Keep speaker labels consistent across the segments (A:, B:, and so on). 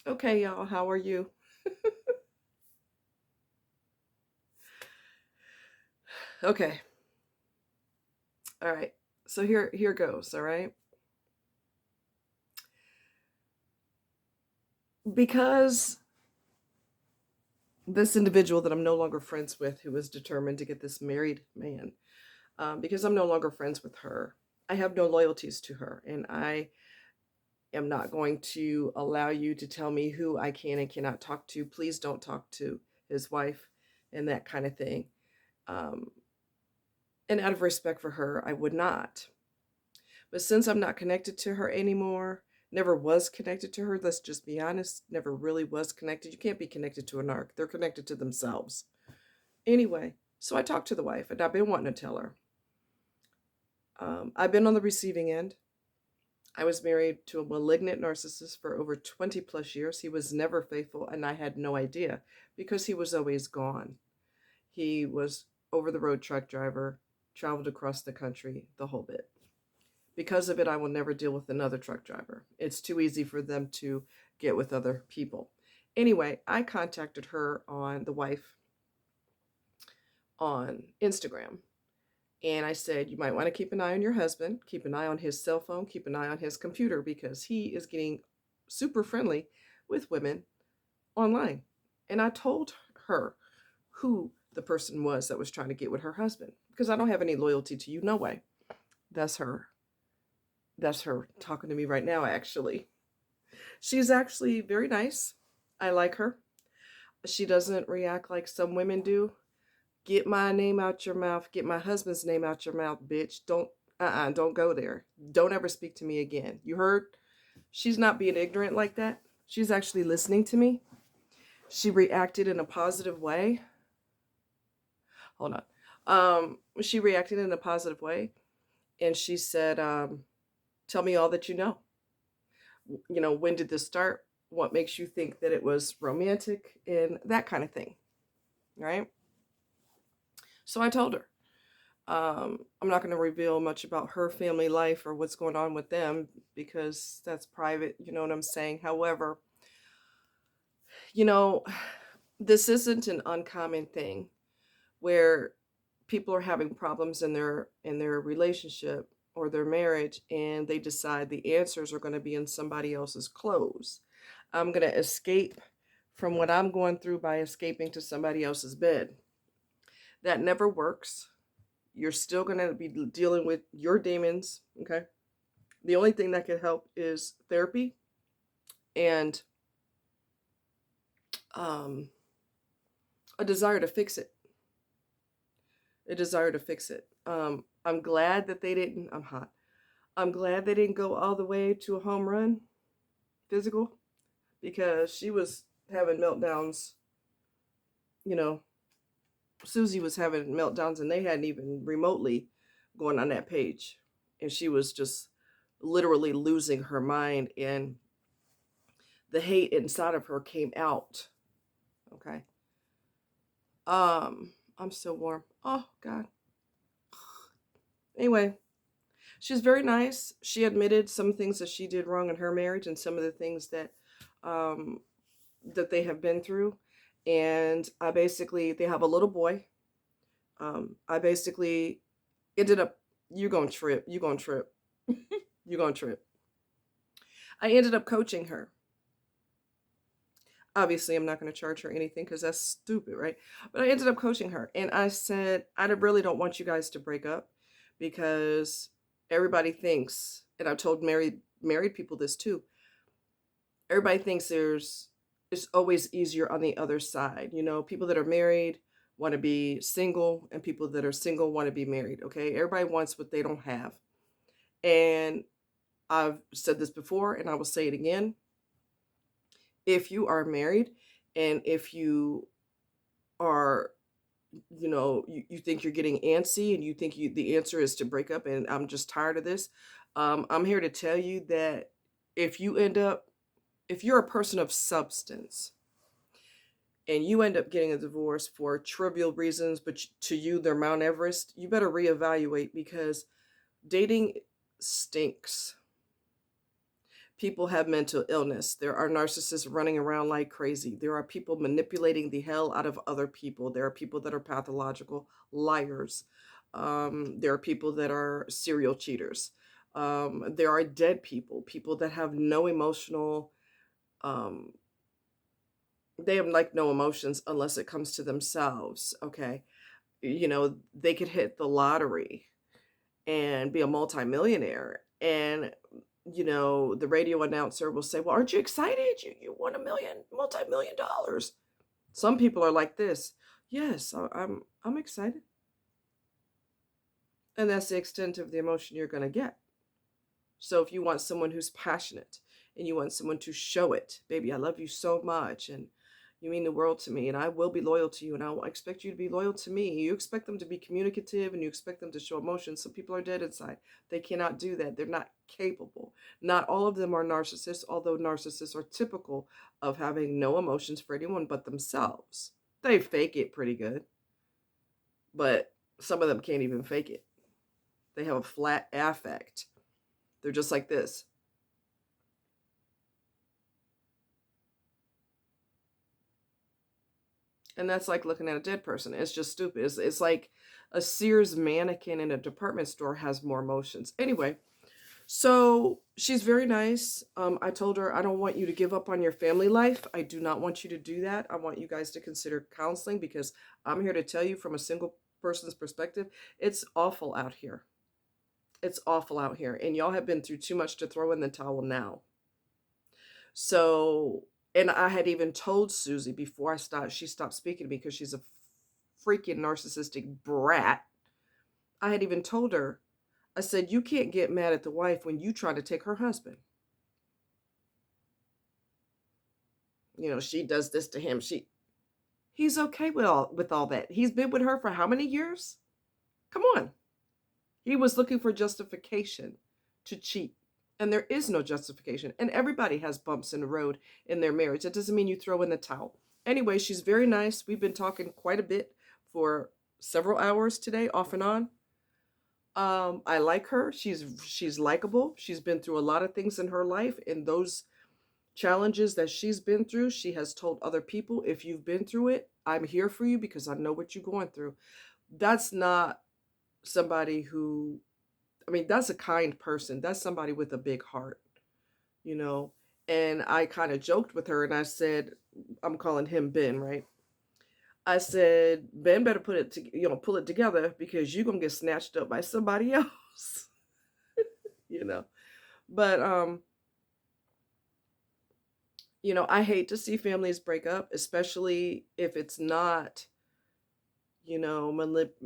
A: Okay, y'all, how are you? Okay, all right. So here goes, all right? Because this individual that I'm no longer friends with, who is determined to get this married man, because I'm no longer friends with her, I have no loyalties to her, and I am not going to allow you to tell me who I can and cannot talk to. Please don't talk to his wife and that kind of thing. Um, and out of respect for her, I would not. But since I'm not connected to her anymore, never was connected to her, let's just be honest, never really was connected. You can't be connected to a narc, they're connected to themselves. Anyway, so I talked to the wife and I've been wanting to tell her. I've been on the receiving end. I was married to a malignant narcissist for over 20 plus years. He was never faithful, and I had no idea because he was always gone. He was over the road truck driver, traveled across the country, the whole bit. Because of it, I will never deal with another truck driver. It's too easy for them to get with other people. Anyway, I contacted her on the wife on Instagram. And I said, you might want to keep an eye on your husband, keep an eye on his cell phone, keep an eye on his computer because he is getting super friendly with women online. And I told her who the person was that was trying to get with her husband because I don't have any loyalty to you. No way. That's her. That's her talking to me right now, actually. She's actually very nice. I like her. She doesn't react like some women do. Get my name out your mouth. Get my husband's name out your mouth, bitch. Don't go there. Don't ever speak to me again. You heard? She's not being ignorant like that. She's actually listening to me. She reacted in a positive way. Hold on. She reacted in a positive way, and she said, "Tell me all that you know. When did this start? What makes you think that it was romantic, and that kind of thing, right?" So I told her. I'm not going to reveal much about her family life or what's going on with them because that's private. You know what I'm saying? However, you know, this isn't an uncommon thing where people are having problems in their relationship or their marriage and they decide the answers are going to be in somebody else's clothes. I'm going to escape from what I'm going through by escaping to somebody else's bed. That never works. You're still going to be dealing with your demons, okay? The only thing that can help is therapy and um, a desire to fix it. A desire to fix it. I'm glad that they didn't. I'm hot. I'm glad they didn't go all the way to a home run physical because she was having meltdowns. You know, Susie was having meltdowns and they hadn't even remotely gone on that page. And she was just literally losing her mind and the hate inside of her came out. Okay. I'm so warm. Oh God. Anyway, she's very nice. She admitted some things that she did wrong in her marriage and some of the things um that they have been through. And they have a little boy. I basically ended up, you gonna trip, you gonna trip. I ended up coaching her. Obviously, I'm not going to charge her anything because that's stupid, right? But I ended up coaching her. And I said, I really don't want you guys to break up because everybody thinks, and I've told married people this too, everybody thinks it's always easier on the other side. People that are married want to be single, and people that are single want to be married, okay? Everybody wants what they don't have. And I've said this before, and I will say it again. If you are married and if you are, you think you're getting antsy and you think the answer is to break up and I'm just tired of this, I'm here to tell you that if you end up, if you're a person of substance and you end up getting a divorce for trivial reasons, but to you they're Mount Everest, you better reevaluate because dating stinks. People have mental illness. There are narcissists running around like crazy. There are people manipulating the hell out of other people. There are people that are pathological liars. There are people that are serial cheaters. There are dead people, people that have no emotional, um, they have like no emotions unless it comes to themselves. Okay. They could hit the lottery and be a multimillionaire. And, the radio announcer will say, well, aren't you excited? You won multi-million dollars. Some people are like this. Yes, I'm excited. And that's the extent of the emotion you're going to get. So if you want someone who's passionate and you want someone to show it, baby, I love you so much and you mean the world to me and I will be loyal to you and I expect you to be loyal to me. You expect them to be communicative and you expect them to show emotion. Some people are dead inside. They cannot do that. They're not capable. Not all of them are narcissists, although narcissists are typical of having no emotions for anyone but themselves. They fake it pretty good, but some of them can't even fake it. They have a flat affect. They're just like this. And that's like looking at a dead person. It's just stupid. It's like a Sears mannequin in a department store has more emotions. Anyway, so she's very nice. I told her, I don't want you to give up on your family life. I do not want you to do that. I want you guys to consider counseling because I'm here to tell you from a single person's perspective, it's awful out here. It's awful out here. And y'all have been through too much to throw in the towel now. So, and I had even told Susie before she stopped speaking to me because she's a freaking narcissistic brat. I had even told her, I said, you can't get mad at the wife when you try to take her husband. She does this to him. He's okay with all that. He's been with her for how many years? Come on. He was looking for justification to cheat. And there is no justification. And everybody has bumps in the road in their marriage. That doesn't mean you throw in the towel. Anyway, she's very nice. We've been talking quite a bit for several hours today, off and on. I like her. She's likable. She's been through a lot of things in her life. And those challenges that she's been through, she has told other people, if you've been through it, I'm here for you because I know what you're going through. That's not somebody who, that's a kind person. That's somebody with a big heart, And I kind of joked with her and I said, I'm calling him Ben, right? I said, Ben better pull it together because you're going to get snatched up by somebody else, But, I hate to see families break up, especially if it's not,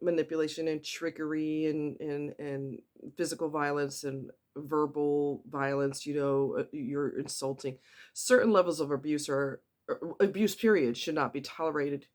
A: manipulation and trickery and physical violence and verbal violence, you're insulting. Certain levels of abuse period should not be tolerated.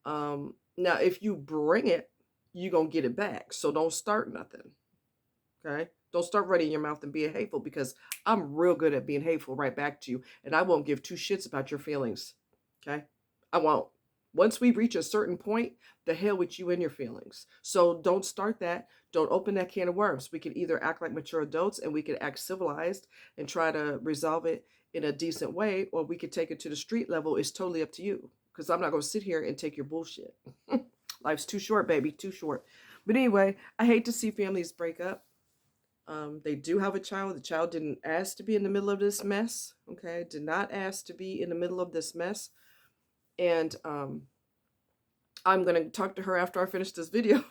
A: Now, if you bring it, you're going to get it back. So don't start nothing. Okay. Don't start running your mouth and being hateful because I'm real good at being hateful right back to you. And I won't give two shits about your feelings. Okay. I won't. Once we reach a certain point, the hell with you and your feelings. So don't start that. Don't open that can of worms. We can either act like mature adults and we can act civilized and try to resolve it in a decent way, or we could take it to the street level. It's totally up to you because I'm not going to sit here and take your bullshit. Life's too short, baby, too short. But anyway, I hate to see families break up. They do have a child. The child didn't ask to be in the middle of this mess. Okay, did not ask to be in the middle of this mess. And I'm going to talk to her after I finish this video.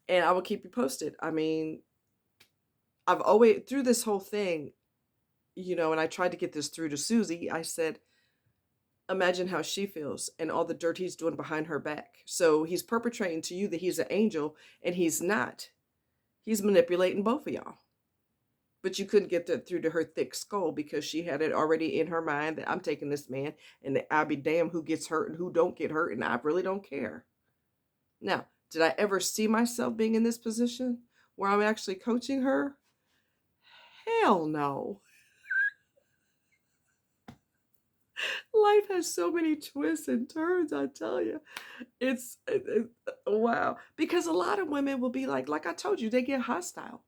A: And I will keep you posted. I've always, through this whole thing, and I tried to get this through to Susie, I said, imagine how she feels and all the dirt he's doing behind her back. So he's perpetrating to you that he's an angel, and he's not. He's manipulating both of y'all. But you couldn't get that through to her thick skull because she had it already in her mind that I'm taking this man and that I'll be damned who gets hurt and who don't get hurt, and I really don't care. Now, did I ever see myself being in this position where I'm actually coaching her? Hell no. Life has so many twists and turns, I tell you. It's wow. Because a lot of women will be like I told you, they get hostile.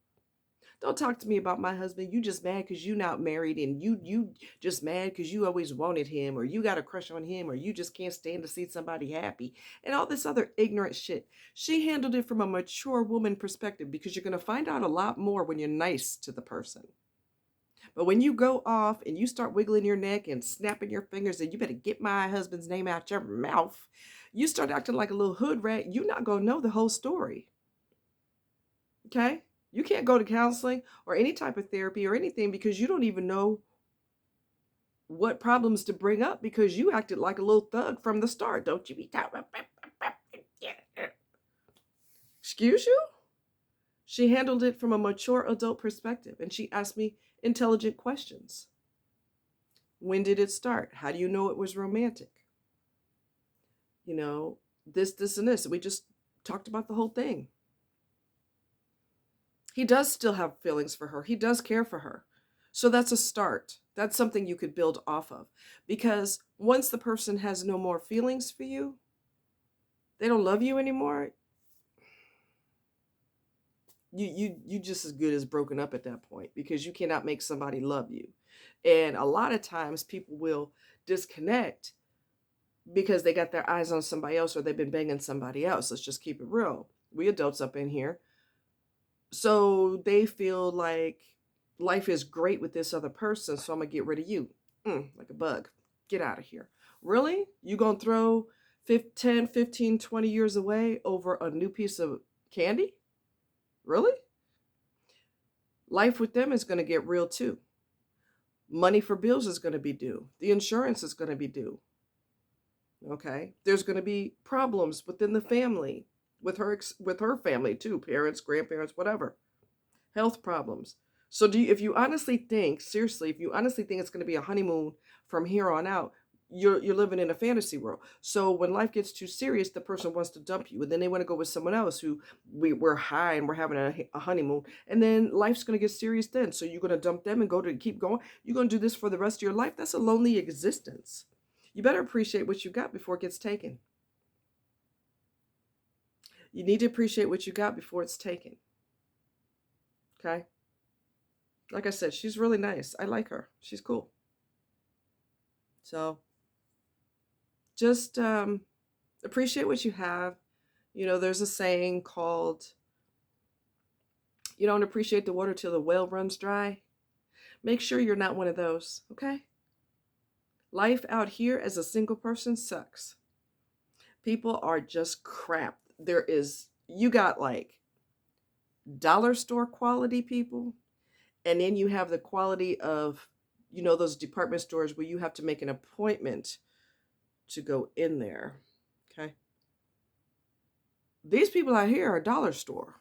A: Don't talk to me about my husband. You just mad because you not married, and you just mad because you always wanted him, or you got a crush on him, or you just can't stand to see somebody happy, and all this other ignorant shit. She handled it from a mature woman perspective because you're going to find out a lot more when you're nice to the person. But when you go off and you start wiggling your neck and snapping your fingers and you better get my husband's name out your mouth, you start acting like a little hood rat, you're not going to know the whole story. Okay? You can't go to counseling or any type of therapy or anything because you don't even know what problems to bring up because you acted like a little thug from the start. Don't you be talking about... Excuse you? She handled it from a mature adult perspective, and she asked me intelligent questions. When did it start? How do you know it was romantic? You know, this, and this. We just talked about the whole thing. He does still have feelings for her. He does care for her. So that's a start. That's something you could build off of. Because once the person has no more feelings for you, they don't love you anymore, you just as good as broken up at that point because you cannot make somebody love you. And a lot of times people will disconnect because they got their eyes on somebody else or they've been banging somebody else. Let's just keep it real. We adults up in here. So they feel like life is great with this other person, so I'm going to get rid of you. Like a bug. Get out of here. Really? You going to throw 10, 15, 20 years away over a new piece of candy? Really? Life with them is going to get real too. Money for bills is going to be due. The insurance is going to be due. Okay? There's going to be problems within the family, with her family too, parents, grandparents, whatever. Health problems. So if you honestly think, seriously, if you honestly think it's going to be a honeymoon from here on out, you're living in a fantasy world. So when life gets too serious, the person wants to dump you, and then they want to go with someone else who we're high and we're having a honeymoon, and then life's going to get serious then. So you're going to dump them and keep going. You're going to do this for the rest of your life. That's a lonely existence. You better appreciate what you got before it gets taken. You need to appreciate what you got before it's taken. Okay? Like I said, she's really nice. I like her. She's cool. So just appreciate what you have. You know, there's a saying called, you don't appreciate the water till the well runs dry. Make sure you're not one of those, okay? Life out here as a single person sucks. People are just crap. You got like dollar store quality people, and then you have the quality of, you know, those department stores where you have to make an appointment to go in there. Okay. These people out here are dollar store.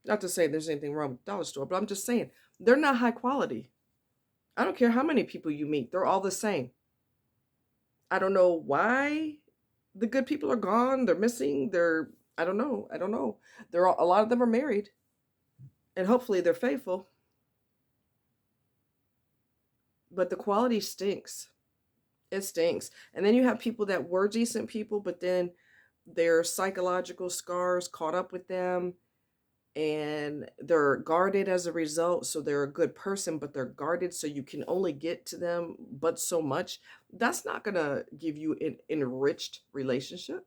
A: Not to say there's anything wrong with dollar store, but I'm just saying they're not high quality. I don't care how many people you meet. They're all the same. I don't know why the good people are gone. They're missing. I don't know. A lot of them are married, and hopefully they're faithful. But the quality stinks. It stinks. And then you have people that were decent people, but then their psychological scars caught up with them and they're guarded as a result. So they're a good person, but they're guarded. So you can only get to them, but so much. That's not going to give you an enriched relationship.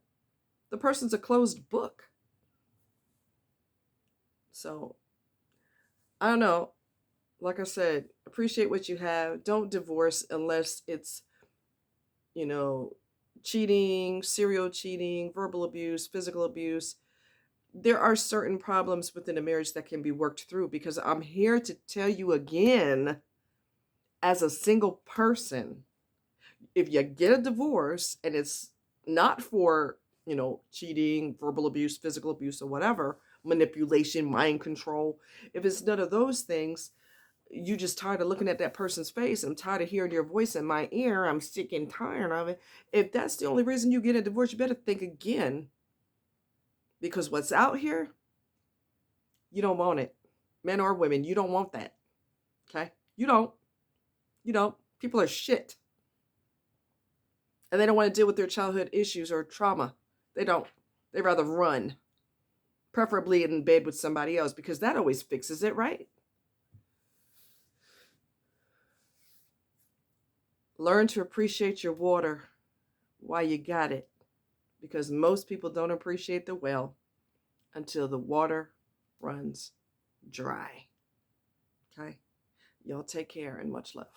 A: The person's a closed book. So I don't know. Like I said, appreciate what you have. Don't divorce unless it's, you know, cheating, serial cheating, verbal abuse, physical abuse. There are certain problems within a marriage that can be worked through, because I'm here to tell you again, as a single person, if you get a divorce and it's not for, you know, cheating, verbal abuse, physical abuse, or whatever, manipulation, mind control, if it's none of those things, you just tired of looking at that person's face. I'm tired of hearing your voice in my ear. I'm sick and tired of it. If that's the only reason you get a divorce, you better think again. Because what's out here, you don't want it. Men or women, you don't want that. Okay? You don't. People are shit. And they don't want to deal with their childhood issues or trauma. They don't. They rather run. Preferably in bed with somebody else, because that always fixes it, right? Learn to appreciate your water while you got it, because most people don't appreciate the well until the water runs dry. Okay? Y'all take care and much love.